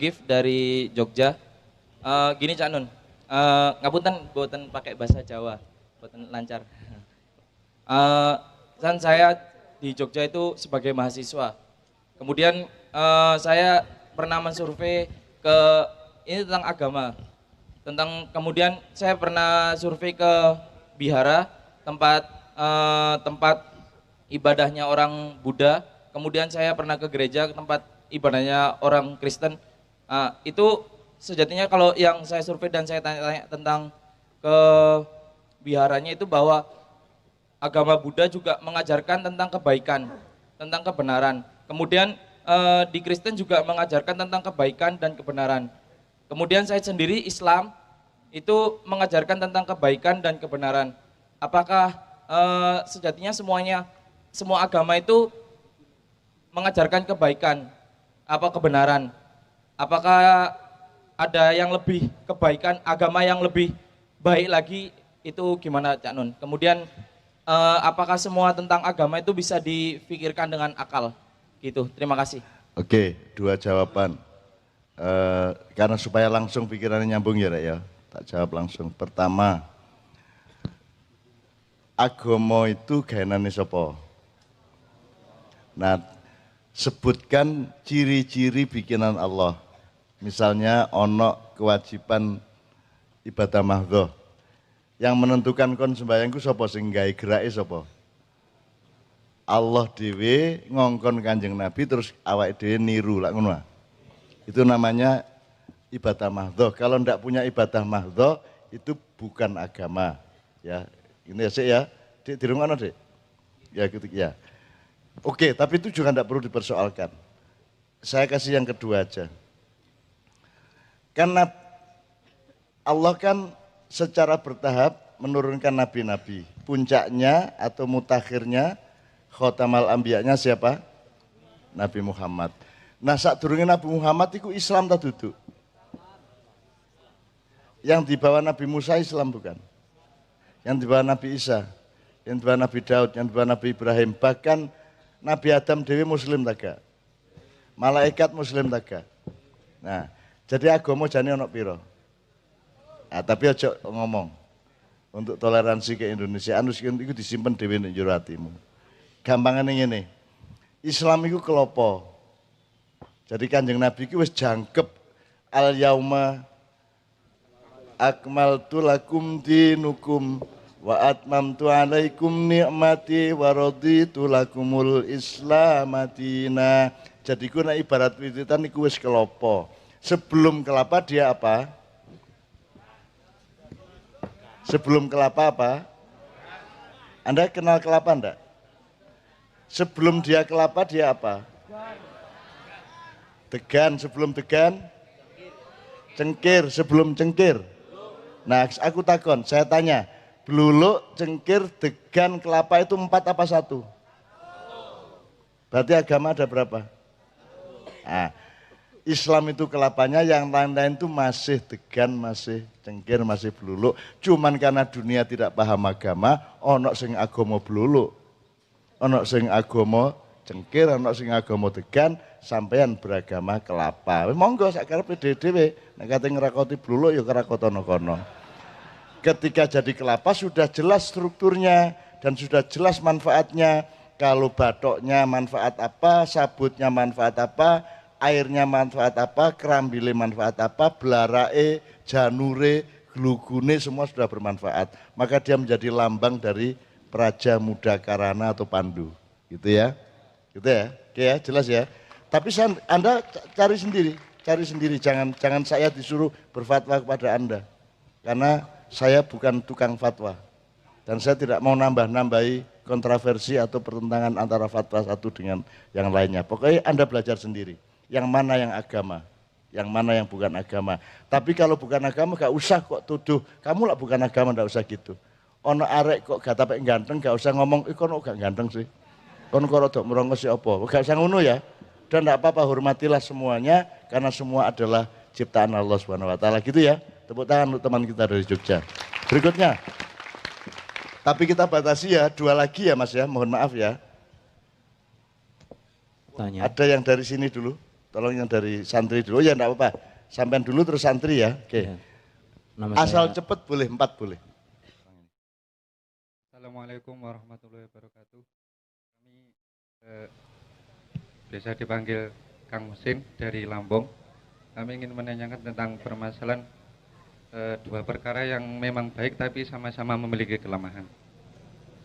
Gift dari Jogja. Gini Cak Nun, ngapunten boten pakai bahasa Jawa, boten lancar. Eh, kan saya di Jogja itu sebagai mahasiswa. Kemudian saya pernah mensurvei ke ini tentang agama. Kemudian saya pernah survei ke Bihara, tempat tempat ibadahnya orang Buddha. Kemudian saya pernah ke gereja, tempat ibadahnya orang Kristen. Itu sejatinya kalau yang saya survei dan saya tanya-tanya tentang ke biharanya itu bahwa agama Buddha juga mengajarkan tentang kebaikan, tentang kebenaran. Kemudian di Kristen juga mengajarkan tentang kebaikan dan kebenaran. Kemudian saya sendiri Islam itu mengajarkan tentang kebaikan dan kebenaran. Apakah sejatinya semua agama itu mengajarkan kebaikan, apa kebenaran? Apakah ada yang lebih kebaikan, agama yang lebih baik lagi itu gimana Cak Nun? Kemudian apakah semua tentang agama itu bisa difikirkan dengan akal? Gitu. Terima kasih. Oke, dua jawaban. Karena supaya langsung pikirannya nyambung ya, Rek, ya. Tak jawab langsung. Pertama, agama itu gaenane sapa? Nah, sebutkan ciri-ciri bikinan Allah. Misalnya ono kewajiban ibadah mahdhah. Yang menentukan kon sembahyang ku sapa sing gawe gerake sapa? Allah dhewe ngongkon Kanjeng Nabi terus awake dhewe niru lak ngono. Itu namanya ibadah mahdhah. Kalau ndak punya ibadah mahdhah itu bukan agama. Ya, ini ya Sik ya. Dik dirungono, Dik. Ya gitu ya. Oke, tapi itu juga ndak perlu dipersoalkan. Saya kasih yang kedua aja. Karena Allah kan secara bertahap menurunkan nabi-nabi. Puncaknya atau mutakhirnya khotamal ambiyanya siapa? Nabi Muhammad. Nah, sadurunge Nabi Muhammad itu Islam tak duduk. Yang dibawa Nabi Musa Islam bukan? Yang dibawa Nabi Isa, yang dibawa Nabi Daud, yang dibawa Nabi Ibrahim, bahkan Nabi Adam dewi Muslim taga. Malaikat Muslim taga. Nah, jadi agama jane ono piro? Nah, tapi aja ngomong untuk toleransi ke Indonesia, itu disimpan dewi ning jero atimu. Gampangane ngene. Islam itu kelopo. Jadi Kanjeng Nabi itu wis jangkep al yauma akmaltu lakum dinukum wa atmamtu alaikum ni'mati wa raditu lakumul islamadina. Jadi ku nek ibarat wiritan iku wis kelopo. Sebelum kelapa dia apa? Sebelum kelapa apa? Anda kenal kelapa enggak? Sebelum dia kelapa dia apa? Degan, sebelum degan? Cengkir, sebelum cengkir? Nah, aku takon, saya tanya, beluluk, cengkir, degan, kelapa itu 4 apa 1? Berarti agama ada berapa? Nah, Islam itu kelapanya, yang lain-lain itu masih degan, masih cengkir, masih beluluk. Cuman karena dunia tidak paham agama, ono sing agama beluluk, ono sing agama cengkir, ono sing agama degan, sampean beragama kelapa. Monggo sak karepe dhewe, nek kate ngrakoti bluluk ya krakotono kono. Ketika jadi kelapa sudah jelas strukturnya dan sudah jelas manfaatnya. Kalau batoknya manfaat apa, sabutnya manfaat apa, airnya manfaat apa, kerambile manfaat apa, belarae, janure, glugune semua sudah bermanfaat. Maka dia menjadi lambang dari Praja Muda Karana atau Pandu. Gitu ya. Gitu ya. Oke ya, jelas ya. Tapi Anda cari sendiri, jangan saya disuruh berfatwa kepada Anda. Karena saya bukan tukang fatwa. Dan saya tidak mau nambah-nambahi kontroversi atau pertentangan antara fatwa satu dengan yang lainnya. Pokoknya Anda belajar sendiri. Yang mana yang agama, yang mana yang bukan agama. Tapi kalau bukan agama gak usah kok tuduh, kamu lah bukan agama, gak usah gitu. Ono arek kok gak tapek ganteng, gak usah ngomong, kono gak ganteng sih. Kono kok rodok merongos si apa, gak usah ngono ya. Dan gak apa-apa, hormatilah semuanya, karena semua adalah ciptaan Allah SWT. Gitu ya, tepuk tangan untuk teman kita dari Jogja. Berikutnya, tapi kita batasi ya, 2 lagi ya Mas ya, mohon maaf ya. Tanya. Ada yang dari sini dulu. Tolong yang dari santri dulu. Oh ya enggak apa-apa. Sampean dulu terus santri ya. Oke. Ya. Nama Asal saya, cepet boleh, 4 boleh. Assalamualaikum warahmatullahi wabarakatuh. Kami biasa dipanggil Kang Musin dari Lampung. Kami ingin menanyakan tentang permasalahan dua perkara yang memang baik tapi sama-sama memiliki kelemahan.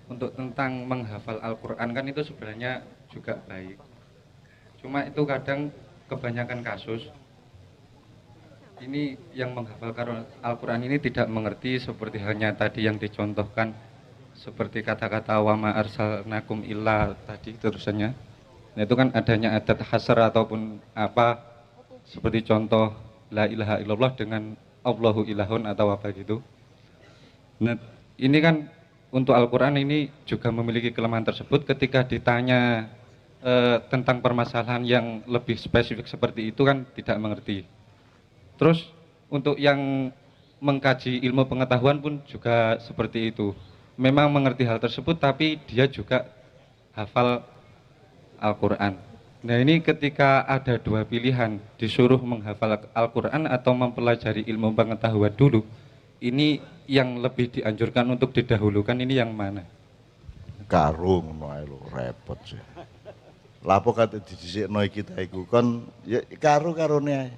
Untuk tentang menghafal Al-Quran kan itu sebenarnya juga baik. Cuma itu kadang kebanyakan kasus ini yang menghafal Al-Quran ini tidak mengerti seperti halnya tadi yang dicontohkan, seperti kata-kata wa ma arsalnakum illa tadi terusannya. Nah itu kan adanya adat hasar ataupun apa, seperti contoh la ilaha illallah dengan Allahu ilahun atau apa gitu. Nah ini kan untuk Al-Quran ini juga memiliki kelemahan tersebut. Ketika ditanya tentang permasalahan yang lebih spesifik seperti itu kan tidak mengerti. Terus untuk yang mengkaji ilmu pengetahuan pun juga seperti itu. Memang mengerti hal tersebut tapi dia juga hafal Al-Quran. Nah ini ketika ada dua pilihan, disuruh menghafal Al-Quran atau mempelajari ilmu pengetahuan dulu, ini yang lebih dianjurkan untuk didahulukan ini yang mana? Karung ngono lho repot sih. Lapo kate didhisikno kita iku kon ya karo-karone ae.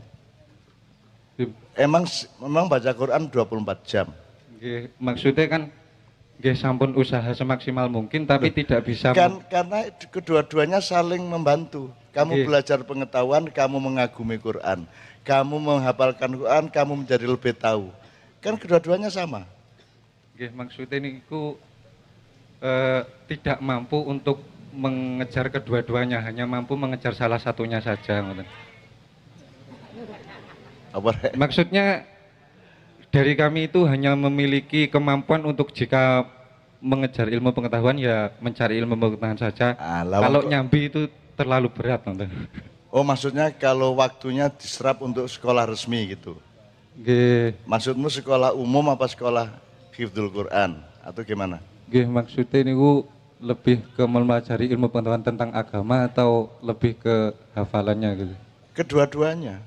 Memang baca Quran 24 jam. Nggih, maksudnya kan nggih sampun usaha semaksimal mungkin tapi tidak bisa Karena kedua-duanya saling membantu. Kamu belajar pengetahuan, kamu mengagumi Quran. Kamu menghafalkan Quran, kamu menjadi lebih tahu. Kan kedua-duanya sama. nggih, maksudnya niku tidak mampu untuk mengejar kedua-duanya, hanya mampu mengejar salah satunya saja. Apa? Maksudnya dari kami itu hanya memiliki kemampuan untuk jika mengejar ilmu pengetahuan ya mencari ilmu pengetahuan saja. Kalau nyambi itu terlalu berat. Oh maksudnya kalau waktunya diserap untuk sekolah resmi gitu? Nggih. Maksudmu sekolah umum apa sekolah hifdzul Quran atau gimana? Nggih, maksudnya niku lebih ke mempelajari ilmu pengetahuan tentang agama atau lebih ke hafalannya gitu? Kedua-duanya.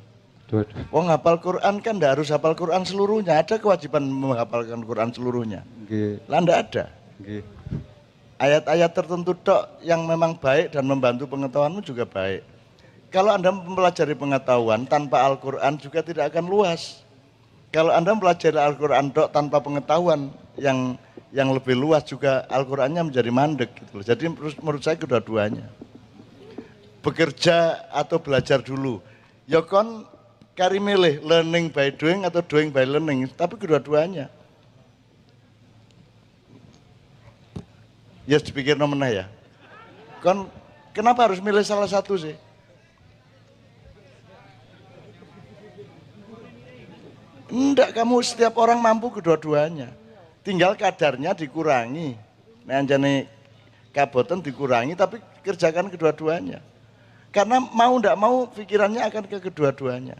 Dua-dua. Wong hafal Quran kan enggak harus hafal Quran seluruhnya, ada kewajiban menghafalkan Quran seluruhnya. Nggih. Lah enggak ada. Nggih. Ayat-ayat tertentu tok yang memang baik dan membantu pengetahuanmu juga baik. Kalau Anda mempelajari pengetahuan tanpa Al-Quran juga tidak akan luas. Kalau Anda mempelajari Al-Quran tok tanpa pengetahuan yang lebih luas juga Al-Qurannya menjadi mandek gitu loh. Jadi menurut saya kedua-duanya. Bekerja atau belajar dulu. Ya kon kari milih learning by doing atau doing by learning, tapi kedua-duanya. Ya dipikir nomena ya. Kon kenapa harus milih salah satu sih? Enggak, kamu setiap orang mampu kedua-duanya. Tinggal kadarnya dikurangi. Nah, anjane kaboten dikurangi tapi kerjakan kedua-duanya. Karena mau enggak mau pikirannya akan ke kedua-duanya.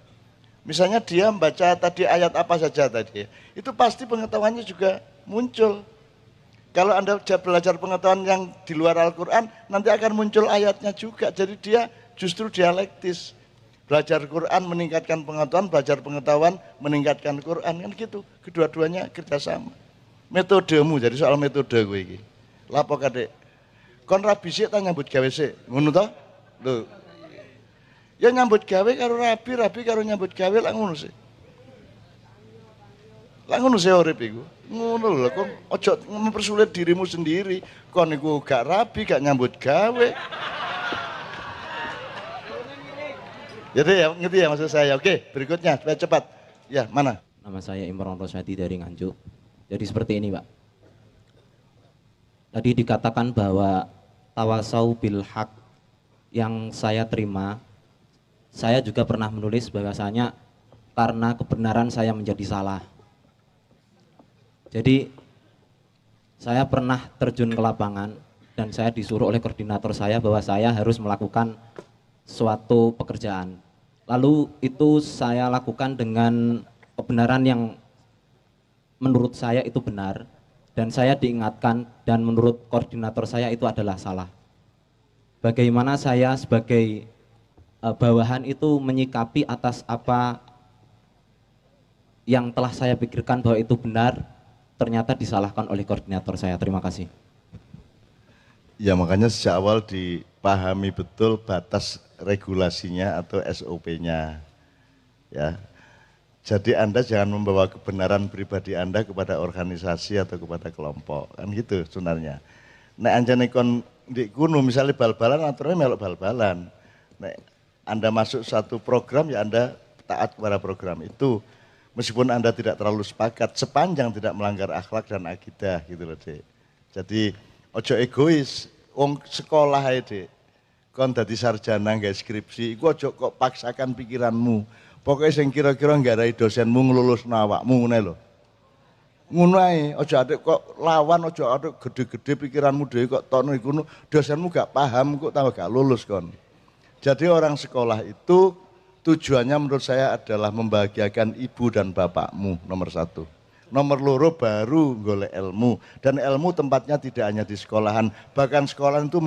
Misalnya dia membaca tadi ayat apa saja tadi, itu pasti pengetahuannya juga muncul. Kalau Anda belajar pengetahuan yang di luar Al-Quran, nanti akan muncul ayatnya juga. Jadi dia justru dialektis. Belajar Quran meningkatkan pengetahuan, belajar pengetahuan meningkatkan Quran, kan gitu. Kedua-duanya kerjasama. Metodemu, jadi soal metode gue ini. Lapo kadek. Kon rabi sih, tak nyambut gawe sih. Ngono toh? Loh. Ya nyambut gawe karo rabi karo nyambut gawe lah ngono sih. Lah ngono sih urip iku. Ngono lho, kok ojo mempersulit dirimu sendiri. Kon iku gak rabi, gak nyambut gawe. Jadi ya, ngerti ya maksud saya. Oke, berikutnya, supaya cepat. Ya, mana? nama saya Imron Roswati dari Nganjuk. Jadi seperti ini, Pak. Tadi dikatakan bahwa tawasau bil haq yang saya terima, saya juga pernah menulis bahwasanya karena kebenaran saya menjadi salah. Jadi saya pernah terjun ke lapangan dan saya disuruh oleh koordinator saya bahwa saya harus melakukan suatu pekerjaan. Lalu itu saya lakukan dengan kebenaran yang menurut saya itu benar dan saya diingatkan dan menurut koordinator saya itu adalah salah. Bagaimana saya sebagai bawahan itu menyikapi atas apa yang telah saya pikirkan bahwa itu benar, ternyata disalahkan oleh koordinator saya. Terima kasih. Ya makanya sejak awal dipahami betul batas regulasinya atau SOP-nya. Ya. Jadi Anda jangan membawa kebenaran pribadi Anda kepada organisasi atau kepada kelompok. Kan gitu sebenarnya. Nek anjane kon di kuno misalnya bal-balan aturannya melok bal-balan. Nek Anda masuk satu program ya Anda taat kepada program itu. Meskipun Anda tidak terlalu sepakat sepanjang tidak melanggar akhlak dan akidah gitu loh, Dek. Jadi ojo egois, wong sekolah ae, Dek. Kon dadi sarjana nggak skripsi, iku ojo kok paksakan pikiranmu. Pokoknya sing kira-kira nggarai dosenmu ngelulusno awakmu ngene lho. Ngono ae, ojo adek kok lawan, ojo adek gede-gede pikiranmu dhewe kok tono iku dosenmu gak paham kok tambah gak lulus kon. Jadi orang sekolah itu tujuannya menurut saya adalah membahagiakan ibu dan bapakmu nomor satu. Nomor loro baru golek ilmu, dan ilmu tempatnya tidak hanya di sekolahan, bahkan sekolahan itu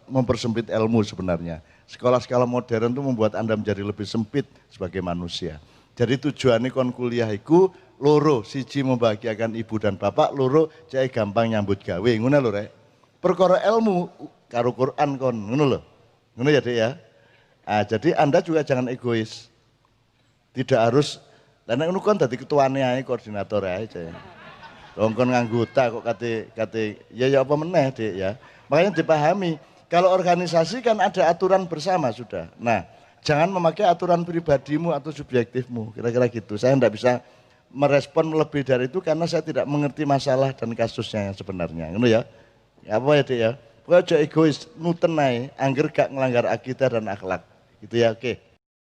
mempersempit ilmu sebenarnya. Sekolah-sekolah modern itu membuat Anda menjadi lebih sempit sebagai manusia. Jadi tujuannya kon kuliah iku loro, siji membahagiakan ibu dan bapak, loro cek gampang nyambut gawe, ngono lho rek. Perkara ilmu karo Quran kon, ngono lho. Ngono ya Dek ya. Nah, jadi Anda juga jangan egois. Tidak harus lan ngono kon dadi ketuane ae, koordinator ae aja. Wong kon nganggota kok kate ya apa meneh, Dek ya. Makanya dipahami, kalau organisasi kan ada aturan bersama sudah. Nah, jangan memakai aturan pribadimu atau subjektifmu, kira-kira gitu. Saya tidak bisa merespon lebih dari itu karena saya tidak mengerti masalah dan kasusnya yang sebenarnya. Ngono ya. Apa ya, Dek ya? Pokoknya aja egois, nuten ae, angger gak ngelanggar akidah dan akhlak. Gitu ya, oke.